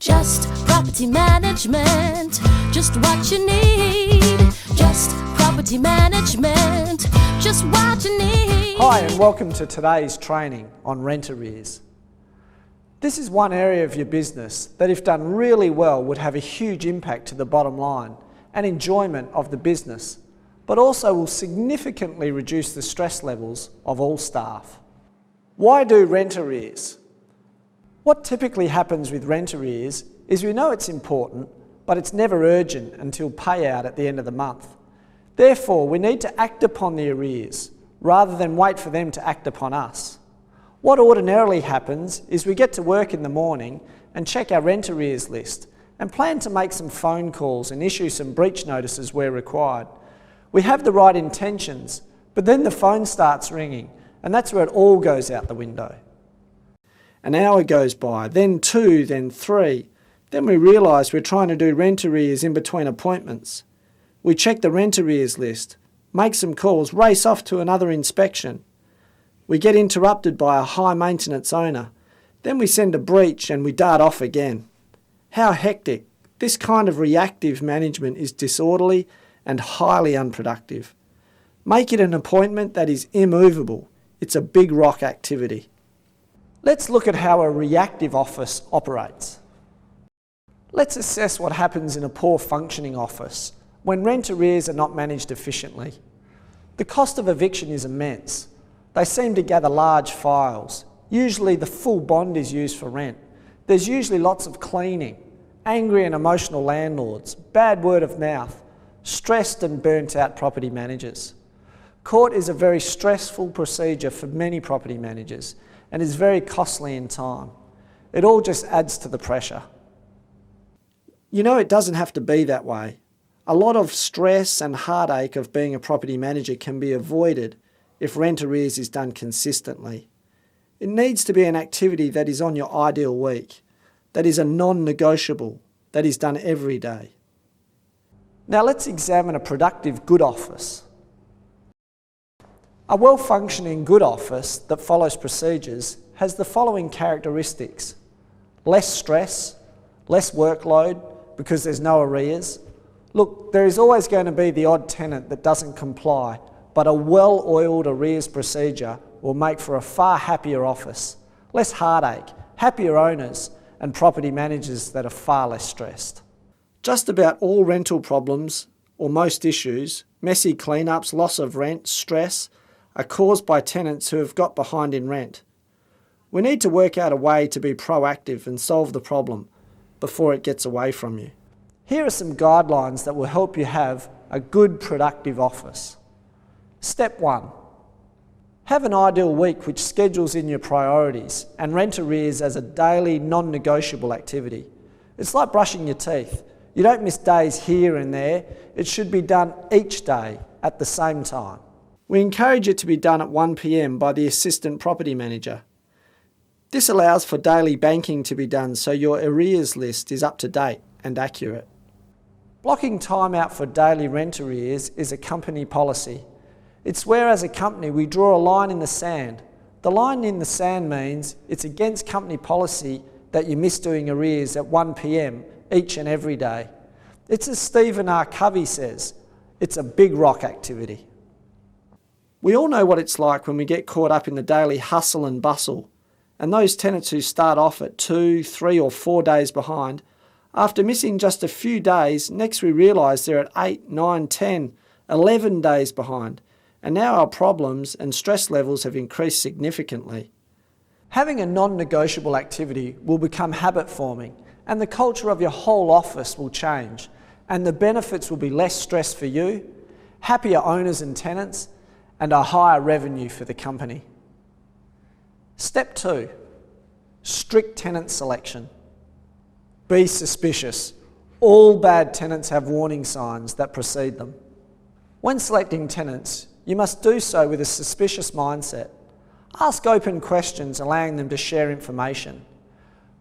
Just property management, just what you need. Just property management, just what you need. Hi and welcome to today's training on rent arrears. This is one area of your business that, if done really well, would have a huge impact to the bottom line and enjoyment of the business, but also will significantly reduce the stress levels of all staff. Why do rent arrears? What typically happens with rent arrears is we know it's important, but it's never urgent until payout at the end of the month. Therefore, we need to act upon the arrears rather than wait for them to act upon us. What ordinarily happens is we get to work in the morning and check our rent arrears list and plan to make some phone calls and issue some breach notices where required. We have the right intentions, but then the phone starts ringing, and that's where it all goes out the window. An hour goes by, then 2, then 3. Then we realise we're trying to do rent arrears in between appointments. We check the rent arrears list, make some calls, race off to another inspection. We get interrupted by a high maintenance owner. Then we send a breach and we dart off again. How hectic. This kind of reactive management is disorderly and highly unproductive. Make it an appointment that is immovable. It's a big rock activity. Let's look at how a reactive office operates. Let's assess what happens in a poor functioning office when rent arrears are not managed efficiently. The cost of eviction is immense. They seem to gather large files. Usually the full bond is used for rent. There's usually lots of cleaning, angry and emotional landlords, bad word of mouth, stressed and burnt out property managers. Court is a very stressful procedure for many property managers and is very costly in time. It all just adds to the pressure. You know, it doesn't have to be that way. A lot of stress and heartache of being a property manager can be avoided if rent arrears is done consistently. It needs to be an activity that is on your ideal week, that is a non-negotiable, that is done every day. Now let's examine a productive good office. A well-functioning good office that follows procedures has the following characteristics: less stress, less workload because there's no arrears. Look, there is always going to be the odd tenant that doesn't comply, but a well-oiled arrears procedure will make for a far happier office, less heartache, happier owners, and property managers that are far less stressed. Just about all rental problems, or most issues, messy cleanups, loss of rent, stress, are caused by tenants who have got behind in rent. We need to work out a way to be proactive and solve the problem before it gets away from you. Here are some guidelines that will help you have a good, productive office. Step 1. Have an ideal week which schedules in your priorities and rent arrears as a daily, non-negotiable activity. It's like brushing your teeth. You don't miss days here and there. It should be done each day at the same time. We encourage it to be done at 1 p.m. by the assistant property manager. This allows for daily banking to be done so your arrears list is up to date and accurate. Blocking time out for daily rent arrears is a company policy. It's where, as a company, we draw a line in the sand. The line in the sand means it's against company policy that you miss doing arrears at 1 p.m. each and every day. It's as Stephen R. Covey says, it's a big rock activity. We all know what it's like when we get caught up in the daily hustle and bustle, and those tenants who start off at 2, 3 or 4 days behind, after missing just a few days, next we realise they're at 8, 9, 10, 11 days behind, and now our problems and stress levels have increased significantly. Having a non-negotiable activity will become habit forming, and the culture of your whole office will change, and the benefits will be less stress for you, happier owners and tenants, and a higher revenue for the company. Step 2. Strict tenant selection. Be suspicious. All bad tenants have warning signs that precede them. When selecting tenants, you must do so with a suspicious mindset. Ask open questions, allowing them to share information.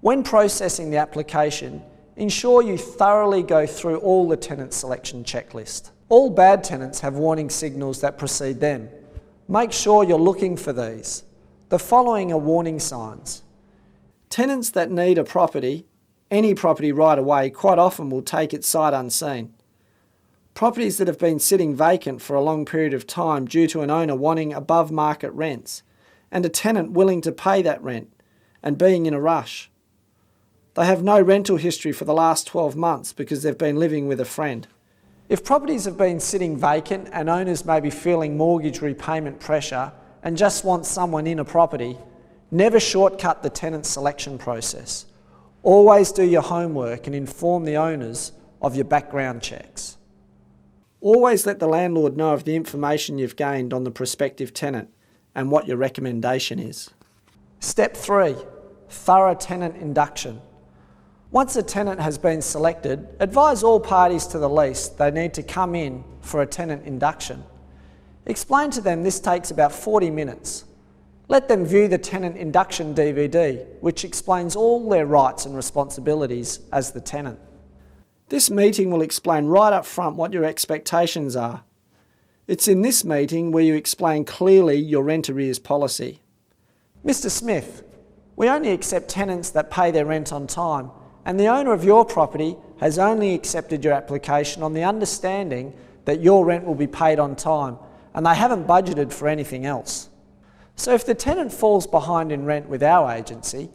When processing the application, ensure you thoroughly go through all the tenant selection checklist. All bad tenants have warning signals that precede them. Make sure you're looking for these. The following are warning signs. Tenants that need a property Any property right away quite often will take its sight unseen. Properties that have been sitting vacant for a long period of time due to an owner wanting above market rents and a tenant willing to pay that rent and being in a rush. They have no rental history for the last 12 months because they've been living with a friend. If properties have been sitting vacant and owners may be feeling mortgage repayment pressure and just want someone in a property, never shortcut the tenant selection process. Always do your homework and inform the owners of your background checks. Always let the landlord know of the information you've gained on the prospective tenant and what your recommendation is. Step 3. Thorough tenant induction. Once a tenant has been selected, advise all parties to the lease they need to come in for a tenant induction. Explain to them this takes about 40 minutes. Let them view the tenant induction DVD, which explains all their rights and responsibilities as the tenant. This meeting will explain right up front what your expectations are. It's in this meeting where you explain clearly your rent arrears policy. Mr. Smith, we only accept tenants that pay their rent on time, and the owner of your property has only accepted your application on the understanding that your rent will be paid on time, and they haven't budgeted for anything else. So if the tenant falls behind in rent with our agency,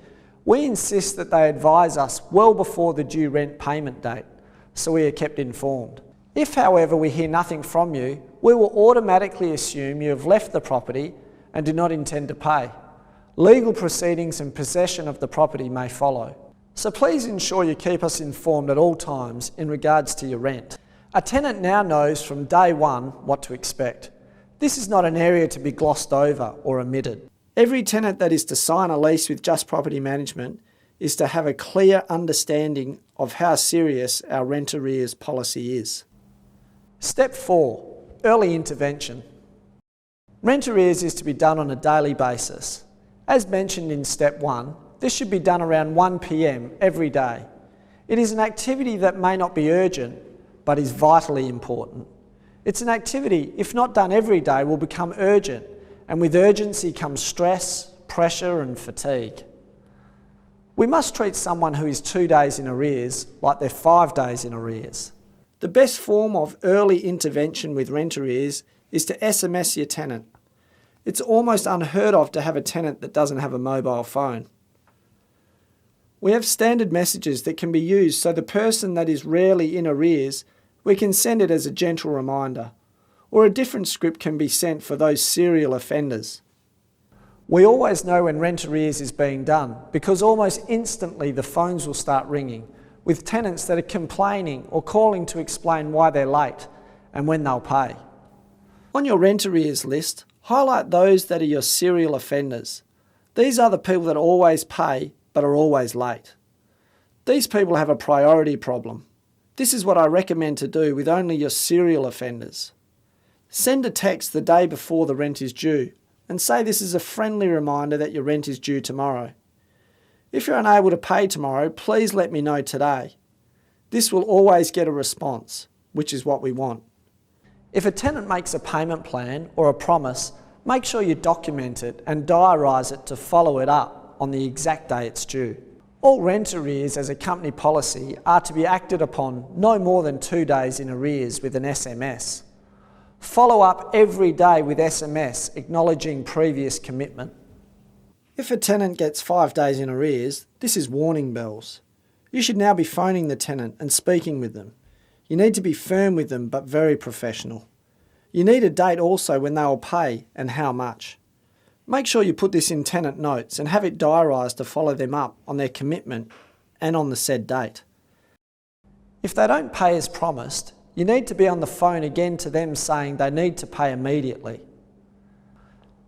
we insist that they advise us well before the due rent payment date, so we are kept informed. If, however, we hear nothing from you, we will automatically assume you have left the property and do not intend to pay. Legal proceedings and possession of the property may follow. So please ensure you keep us informed at all times in regards to your rent. A tenant now knows from day one what to expect. This is not an area to be glossed over or omitted. Every tenant that is to sign a lease with Just Property Management is to have a clear understanding of how serious our rent arrears policy is. Step 4. Early intervention. Rent arrears is to be done on a daily basis. As mentioned in Step 1, this should be done around 1 p.m. every day. It is an activity that may not be urgent, but is vitally important. It's an activity, if not done every day, will become urgent, and with urgency comes stress, pressure and fatigue. We must treat someone who is 2 days in arrears like they're 5 days in arrears. The best form of early intervention with rent arrears is to SMS your tenant. It's almost unheard of to have a tenant that doesn't have a mobile phone. We have standard messages that can be used so the person that is rarely in arrears, we can send it as a gentle reminder, or a different script can be sent for those serial offenders. We always know when rent arrears is being done because almost instantly the phones will start ringing with tenants that are complaining or calling to explain why they're late and when they'll pay. On your rent arrears list, highlight those that are your serial offenders. These are the people that always pay but are always late. These people have a priority problem. This is what I recommend to do with only your serial offenders. Send a text the day before the rent is due and say this is a friendly reminder that your rent is due tomorrow. If you're unable to pay tomorrow, please let me know today. This will always get a response, which is what we want. If a tenant makes a payment plan or a promise, make sure you document it and diarise it to follow it up on the exact day it's due. All rent arrears as a company policy are to be acted upon no more than 2 days in arrears with an SMS. Follow up every day with SMS acknowledging previous commitment. If a tenant gets 5 days in arrears, this is warning bells. You should now be phoning the tenant and speaking with them. You need to be firm with them but very professional. You need a date also when they will pay and how much. Make sure you put this in tenant notes and have it diarised to follow them up on their commitment and on the said date. If they don't pay as promised, you need to be on the phone again to them saying they need to pay immediately.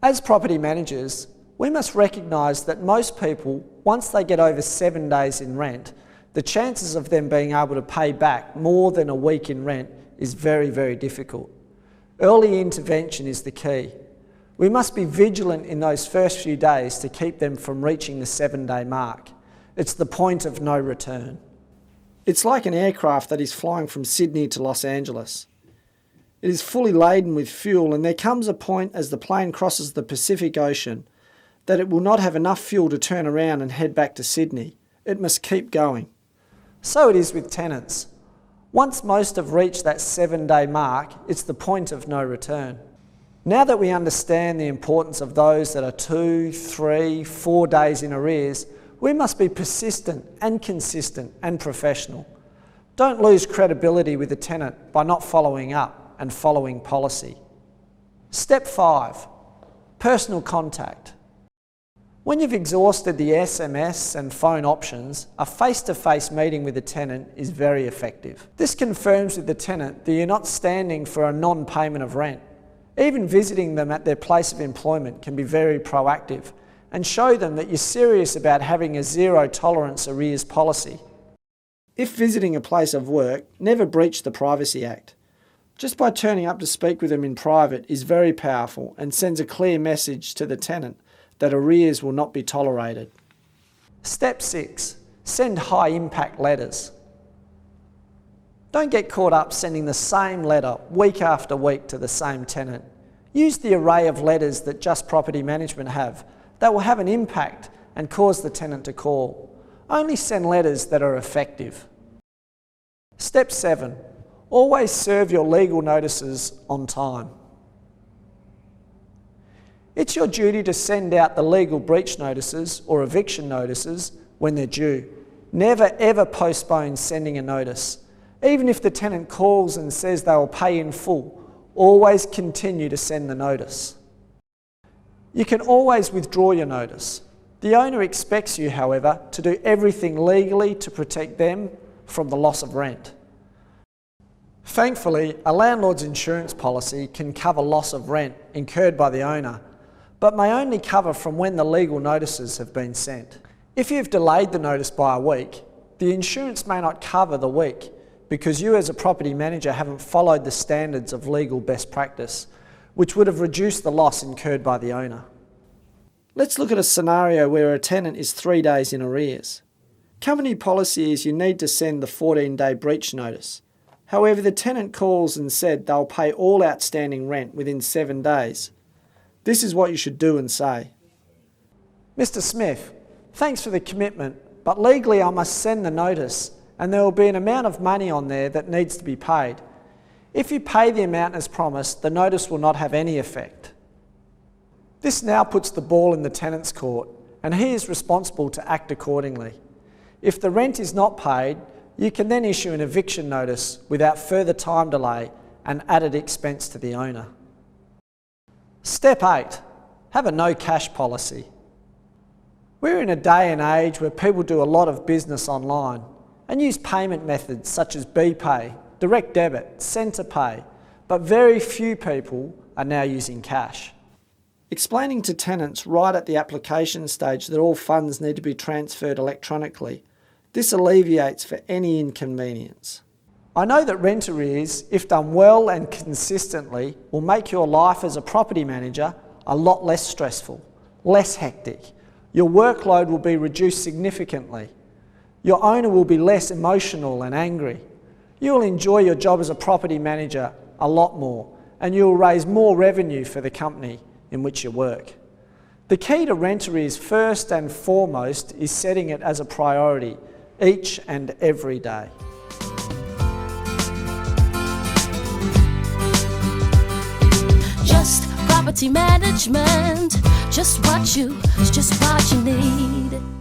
As property managers, we must recognise that most people, once they get over 7 days in rent, the chances of them being able to pay back more than a week in rent is very, very difficult. Early intervention is the key. We must be vigilant in those first few days to keep them from reaching the 7-day mark. It's the point of no return. It's like an aircraft that is flying from Sydney to Los Angeles. It is fully laden with fuel, and there comes a point as the plane crosses the Pacific Ocean that it will not have enough fuel to turn around and head back to Sydney. It must keep going. So it is with tenants. Once most have reached that 7-day mark, it's the point of no return. Now that we understand the importance of those that are 2, 3, 4 days in arrears, we must be persistent and consistent and professional. Don't lose credibility with the tenant by not following up and following policy. Step 5, personal contact. When you've exhausted the SMS and phone options, a face-to-face meeting with the tenant is very effective. This confirms with the tenant that you're not standing for a non-payment of rent. Even visiting them at their place of employment can be very proactive and show them that you're serious about having a zero-tolerance arrears policy. If visiting a place of work, never breach the Privacy Act. Just by turning up to speak with them in private is very powerful and sends a clear message to the tenant that arrears will not be tolerated. Step 6, send high-impact letters. Don't get caught up sending the same letter week after week to the same tenant. Use the array of letters that Just Property Management have that will have an impact and cause the tenant to call. Only send letters that are effective. Step 7, always serve your legal notices on time. It's your duty to send out the legal breach notices or eviction notices when they're due. Never ever postpone sending a notice. Even if the tenant calls and says they will pay in full, always continue to send the notice. You can always withdraw your notice. The owner expects you, however, to do everything legally to protect them from the loss of rent. Thankfully, a landlord's insurance policy can cover loss of rent incurred by the owner, but may only cover from when the legal notices have been sent. If you've delayed the notice by a week, the insurance may not cover the week because you as a property manager haven't followed the standards of legal best practice, which would have reduced the loss incurred by the owner. Let's look at a scenario where a tenant is 3 days in arrears. Company policy is you need to send the 14-day breach notice. However, the tenant calls and said they'll pay all outstanding rent within 7 days. This is what you should do and say. Mr. Smith, thanks for the commitment, but legally I must send the notice and there will be an amount of money on there that needs to be paid. If you pay the amount as promised, the notice will not have any effect. This now puts the ball in the tenant's court and he is responsible to act accordingly. If the rent is not paid, you can then issue an eviction notice without further time delay and added expense to the owner. Step 8, have a no cash policy. We're in a day and age where people do a lot of business online and use payment methods such as BPay, direct debit, Centre Pay, but very few people are now using cash. Explaining to tenants right at the application stage that all funds need to be transferred electronically, this alleviates for any inconvenience. I know that rent arrears, if done well and consistently, will make your life as a property manager a lot less stressful, less hectic. Your workload will be reduced significantly. Your owner will be less emotional and angry. You will enjoy your job as a property manager a lot more, and you will raise more revenue for the company in which you work. The key to rent arrears first and foremost is setting it as a priority each and every day. Just property management, just what you need.